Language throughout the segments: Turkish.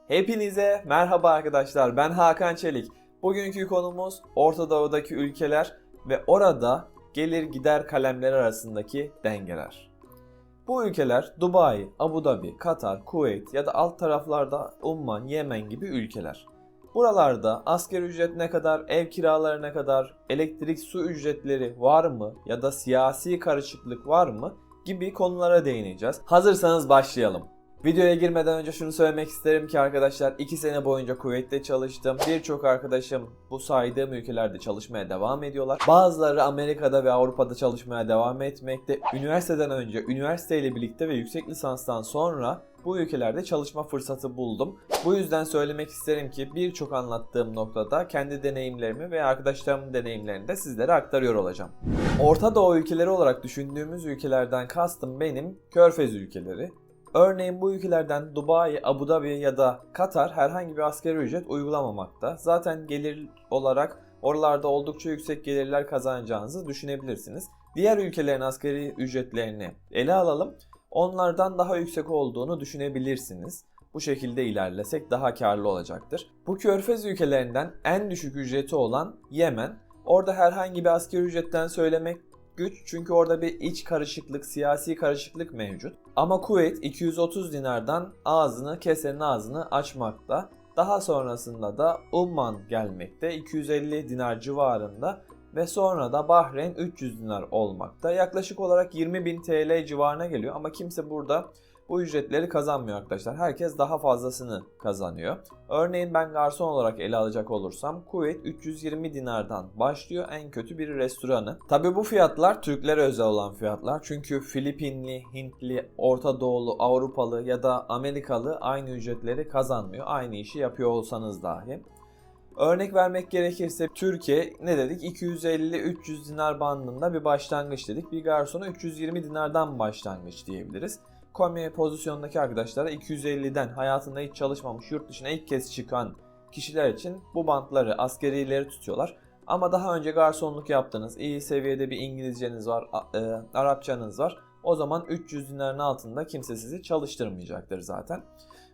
Hepinize merhaba arkadaşlar, ben Hakan Çelik. Bugünkü konumuz Orta Doğu'daki ülkeler ve orada gelir gider kalemleri arasındaki dengeler. Bu ülkeler Dubai, Abu Dhabi, Katar, Kuveyt ya da alt taraflarda Umman, Yemen gibi ülkeler. Buralarda asgari ücret ne kadar, ev kiraları ne kadar, elektrik su ücretleri var mı ya da siyasi karışıklık var mı gibi konulara değineceğiz. Hazırsanız başlayalım. Videoya girmeden önce şunu söylemek isterim ki arkadaşlar 2 sene boyunca Kuveyt'te çalıştım. Birçok arkadaşım bu saydığım ülkelerde çalışmaya devam ediyorlar. Bazıları Amerika'da ve Avrupa'da çalışmaya devam etmekte. Üniversiteden önce, üniversiteyle birlikte ve yüksek lisanstan sonra bu ülkelerde çalışma fırsatı buldum. Bu yüzden söylemek isterim ki birçok anlattığım noktada kendi deneyimlerimi ve arkadaşlarımın deneyimlerini de sizlere aktarıyor olacağım. Orta Doğu ülkeleri olarak düşündüğümüz ülkelerden kastım benim Körfez ülkeleri. Örneğin bu ülkelerden Dubai, Abu Dhabi ya da Katar herhangi bir asgari ücret uygulamamakta. Zaten gelir olarak oralarda oldukça yüksek gelirler kazanacağınızı düşünebilirsiniz. Diğer ülkelerin asgari ücretlerini ele alalım. Onlardan daha yüksek olduğunu düşünebilirsiniz. Bu şekilde ilerlesek daha karlı olacaktır. Bu Körfez ülkelerinden en düşük ücreti olan Yemen. Orada herhangi bir asgari ücretten söylemek güç çünkü orada bir iç karışıklık, siyasi karışıklık mevcut. Ama Kuveyt 230 dinardan kesenin ağzını açmakta. Daha sonrasında da Umman gelmekte 250 dinar civarında ve sonra da Bahreyn 300 dinar olmakta. Yaklaşık olarak 20.000 TL civarına geliyor ama kimse burada bu ücretleri kazanmıyor arkadaşlar. Herkes daha fazlasını kazanıyor. Örneğin ben garson olarak ele alacak olursam Kuveyt 320 dinardan başlıyor en kötü bir restoranı. Tabi bu fiyatlar Türklere özel olan fiyatlar. Çünkü Filipinli, Hintli, Orta Doğulu, Avrupalı ya da Amerikalı aynı ücretleri kazanmıyor. Aynı işi yapıyor olsanız dahi. Örnek vermek gerekirse Türkiye ne dedik? 250-300 dinar bandında bir başlangıç dedik. Bir garsona 320 dinardan başlangıç diyebiliriz. Komi pozisyondaki arkadaşlara 250'den hayatında hiç çalışmamış, yurt dışına ilk kez çıkan kişiler için bu bantları, askerileri tutuyorlar. Ama daha önce garsonluk yaptınız, iyi seviyede bir İngilizceniz var, Arapçanız var. O zaman 300 dinarın altında kimse sizi çalıştırmayacaktır zaten.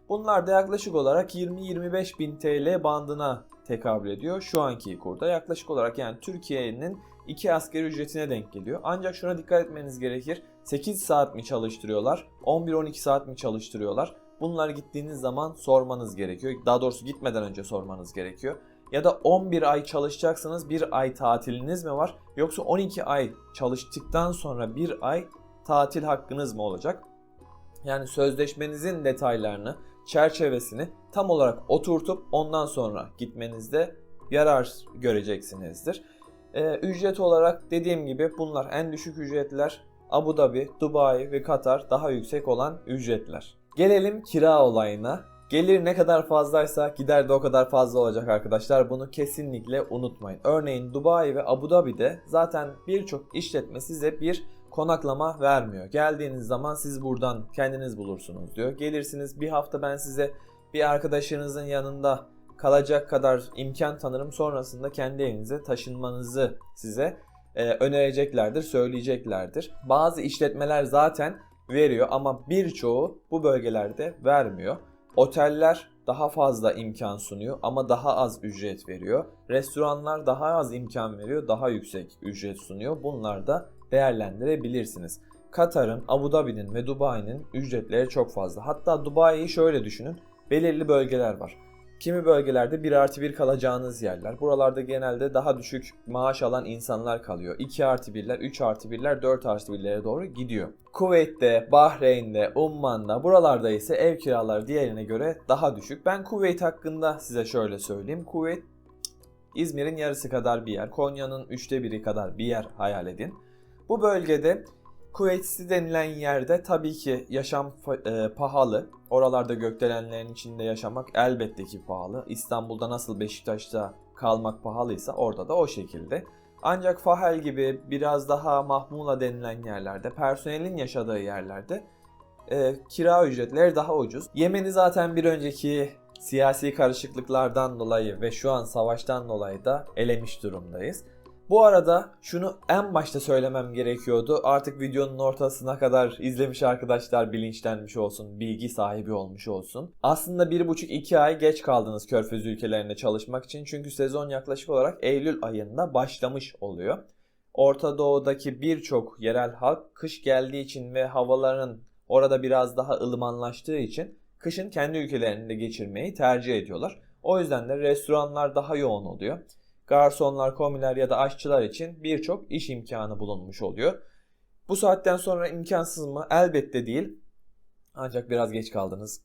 Bunlar da yaklaşık olarak 20-25 bin TL bandına tekabül ediyor şu anki kurda. Yaklaşık olarak yani Türkiye'nin 2 asgari ücretine denk geliyor. Ancak şuna dikkat etmeniz gerekir. 8 saat mi çalıştırıyorlar? 11-12 saat mi çalıştırıyorlar? Bunları gittiğiniz zaman sormanız gerekiyor. Daha doğrusu gitmeden önce sormanız gerekiyor. Ya da 11 ay çalışacaksınız, 1 ay tatiliniz mi var? Yoksa 12 ay çalıştıktan sonra 1 ay tatil hakkınız mı olacak? Yani sözleşmenizin detaylarını, çerçevesini tam olarak oturtup ondan sonra gitmenizde yarar göreceksinizdir. Ücret olarak dediğim gibi bunlar en düşük ücretler. Abu Dhabi, Dubai ve Katar daha yüksek olan ücretler. Gelelim kira olayına. Gelir ne kadar fazlaysa gider de o kadar fazla olacak arkadaşlar. Bunu kesinlikle unutmayın. Örneğin Dubai ve Abu Dhabi'de zaten birçok işletme size bir konaklama vermiyor. Geldiğiniz zaman siz buradan kendiniz bulursunuz diyor. Gelirsiniz bir hafta ben size bir arkadaşınızın yanında kalacak kadar imkan tanırım. Sonrasında kendi evinize taşınmanızı size önereceklerdir, söyleyeceklerdir. Bazı işletmeler zaten veriyor ama birçoğu bu bölgelerde vermiyor. Oteller daha fazla imkan sunuyor ama daha az ücret veriyor. Restoranlar daha az imkan veriyor, daha yüksek ücret sunuyor. Bunlar da değerlendirebilirsiniz. Katar'ın, Abu Dhabi'nin ve Dubai'nin ücretleri çok fazla. Hatta Dubai'yi şöyle düşünün. Belirli bölgeler var. Kimi bölgelerde 1+1 kalacağınız yerler. Buralarda genelde daha düşük maaş alan insanlar kalıyor. 2+1'ler, 3+1'ler, 4+1'lere doğru gidiyor. Kuveyt'te, Bahreyn'de, Umman'da buralarda ise ev kiraları diğerine göre daha düşük. Ben Kuveyt hakkında size şöyle söyleyeyim. Kuveyt İzmir'in yarısı kadar bir yer. Konya'nın 1/3 kadar bir yer hayal edin. Bu bölgede Kuveyt City denilen yerde tabii ki yaşam pahalı. Oralarda gökdelenlerin içinde yaşamak elbette ki pahalı. İstanbul'da nasıl Beşiktaş'ta kalmak pahalıysa orada da o şekilde. Ancak Fahel gibi biraz daha Mahmula denilen yerlerde, personelin yaşadığı yerlerde kira ücretleri daha ucuz. Yemen'i zaten bir önceki siyasi karışıklıklardan dolayı ve şu an savaştan dolayı da elemiş durumdayız. Bu arada şunu en başta söylemem gerekiyordu. Artık videonun ortasına kadar izlemiş arkadaşlar bilinçlenmiş olsun, bilgi sahibi olmuş olsun. Aslında 1,5-2 ay geç kaldınız Körfez ülkelerinde çalışmak için. Çünkü sezon yaklaşık olarak Eylül ayında başlamış oluyor. Orta Doğu'daki birçok yerel halk kış geldiği için ve havaların orada biraz daha ılımanlaştığı için kışın kendi ülkelerinde geçirmeyi tercih ediyorlar. O yüzden de restoranlar daha yoğun oluyor. Garsonlar, komiler ya da aşçılar için birçok iş imkanı bulunmuş oluyor. Bu saatten sonra imkansız mı? Elbette değil. Ancak biraz geç kaldınız.